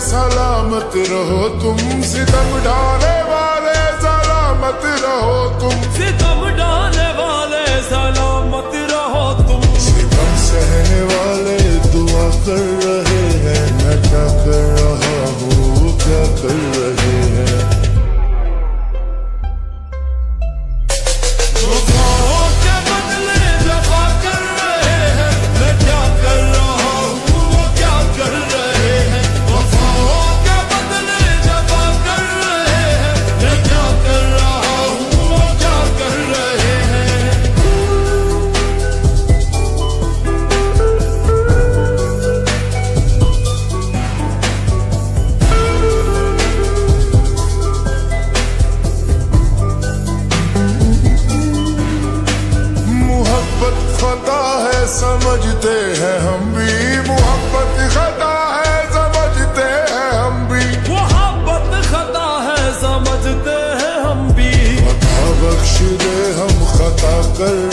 सलामत रहो तुम, सितम ढाने वाले सलामत रहो तुम, सितम ढाने वाले सलामत रहो तुम, सितम सहने वाले दुआ कर रहे हैं, मैं क्या कर रहा हूँ क्या कर रहे हैं। वफाओं के बदले जफा कर रहे हैं, मैं क्या कर रहा हूँ वो क्या कर रहे हैं। वफाओं के बदले जफा कर रहे हैं, मैं क्या कर रहा हूँ वो क्या कर रहे हैं। मोहब्बत खता है समझते हैं हम भी, मोहब्बत खता है समझते हैं हम भी, मोहब्बत खता है समझते हैं हम भी। खता बख्श दे हम खता कर